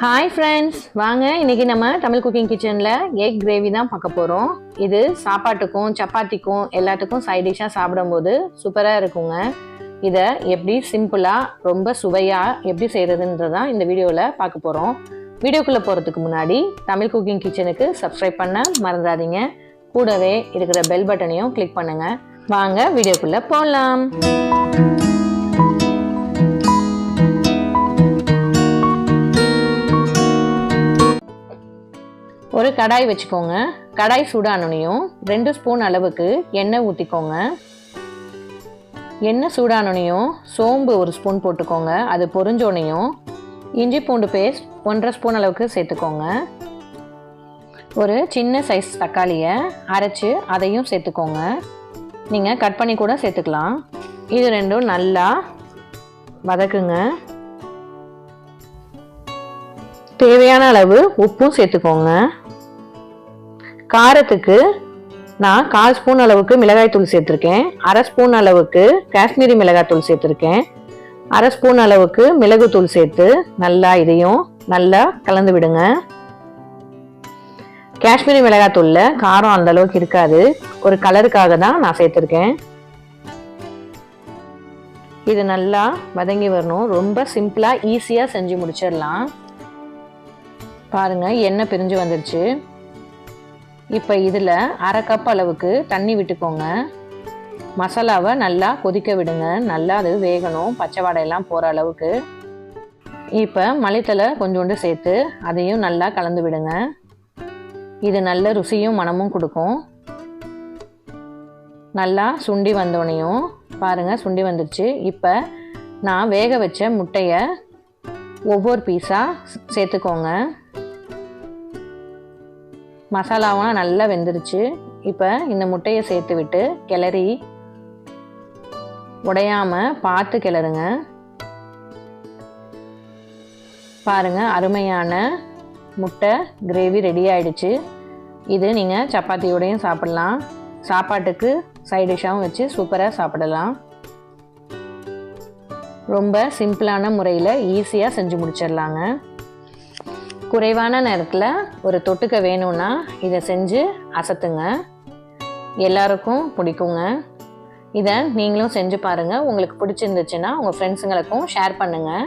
Hi friends, வாங்க இன்னைக்கு நம்ம தமிழ் குக்கிங் கிச்சனில் எக் கிரேவி தான் பார்க்க போகிறோம். இது சாப்பாட்டுக்கும் சப்பாத்திக்கும் எல்லாத்துக்கும் சைட் டிஷ்ஷாக சாப்பிடும்போது சூப்பராக இருக்குங்க. இதை எப்படி சிம்பிளாக ரொம்ப சுவையாக எப்படி செய்கிறதுன்றதான் இந்த வீடியோவில் பார்க்க போகிறோம். வீடியோக்குள்ளே போகிறதுக்கு முன்னாடி தமிழ் குக்கிங் கிச்சனுக்கு சப்ஸ்கிரைப் பண்ண மறந்துடாதீங்க. கூடவே இருக்கிற பெல் பட்டனையும் கிளிக் பண்ணுங்கள். வாங்க வீடியோக்குள்ளே போகலாம். ஒரு கடாய் வச்சுக்கோங்க. கடாய் சூடானோனையும் 2 ஸ்பூன் அளவுக்கு எண்ணெய் ஊற்றிக்கோங்க. எண்ணெய் சூடானோனையும் சோம்பு 1 ஸ்பூன் போட்டுக்கோங்க. அது பொரிஞ்சோனையும் இஞ்சி பூண்டு பேஸ்ட் 1.5 ஸ்பூன் அளவுக்கு சேர்த்துக்கோங்க. ஒரு சின்ன சைஸ் தக்காளியை அரைச்சி அதையும் சேர்த்துக்கோங்க. நீங்கள் கட் பண்ணி கூட சேர்த்துக்கலாம். இது ரெண்டும் நல்லா வதக்குங்க. தேவையான அளவு உப்பும் சேர்த்துக்கோங்க. காரத்துக்கு நான் 1/4 ஸ்பூன் அளவுக்கு மிளகாய்த்தூள் சேர்த்துருக்கேன். 1/2 ஸ்பூன் அளவுக்கு காஷ்மீரி மிளகாய்த்தூள் சேர்த்துருக்கேன். 1/2 ஸ்பூன் அளவுக்கு மிளகுத்தூள் சேர்த்து இதையும் நல்லா கலந்து விடுங்க. காஷ்மீரி மிளகாய்த்தூளில் காரம் அந்த அளவுக்கு இருக்காது, ஒரு கலருக்காக தான் நான் சேர்த்துருக்கேன். இது நல்லா வதங்கி வரணும். ரொம்ப சிம்பிளாக ஈஸியாக செஞ்சு முடிச்சிடலாம். பாருங்கள், எண்ணெய் பிரிஞ்சு வந்துருச்சு. இப்போ இதில் 1/2 கப் அளவுக்கு தண்ணி விட்டுக்கோங்க. மசாலாவை நல்லா கொதிக்க விடுங்க. நல்லா அது வேகணும், பச்சை வாடையெல்லாம் போகிற அளவுக்கு. இப்போ மல்லித்தழை கொஞ்சோண்டு சேர்த்து அதையும் நல்லா கலந்து விடுங்க. இது நல்ல ருசியும் மணமும் கொடுக்கும். நல்லா சுண்டி வந்தோடனையும் பாருங்கள், சுண்டி வந்துருச்சு. இப்போ நான் வேக வச்ச முட்டையை ஒவ்வொரு பீஸாக சேர்த்துக்கோங்க. மசாலாவும் நல்லா வெந்துருச்சு. இப்போ இந்த முட்டையை சேர்த்து விட்டு கிளறி உடையாமல் பார்த்து கிளறுங்க. பாருங்கள், அருமையான முட்டை கிரேவி ரெடி ஆயிடுச்சு. இது நீங்கள் சப்பாத்தியோடையும் சாப்பிடலாம், சாப்பாட்டுக்கு சைட் டிஷ்ஷாகவும் வச்சு சூப்பராக சாப்பிடலாம். ரொம்ப சிம்பிளான முறையில் ஈஸியாக செஞ்சு முடிச்சிடலாங்க. குறைவான நேரத்தில் ஒரு தொட்டுக்க வேணும்னா இதை செஞ்சு அசத்துங்க. எல்லாருக்கும் பிடிக்குங்க. இதை நீங்களும் செஞ்சு பாருங்கள். உங்களுக்கு பிடிச்சிருந்துச்சுன்னா உங்கள் ஃப்ரெண்ட்ஸுங்களுக்கும் ஷேர் பண்ணுங்கள்.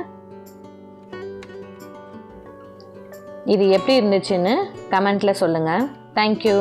இது எப்படி இருந்துச்சுன்னு கமெண்ட்டில் சொல்லுங்கள். தேங்க்யூ.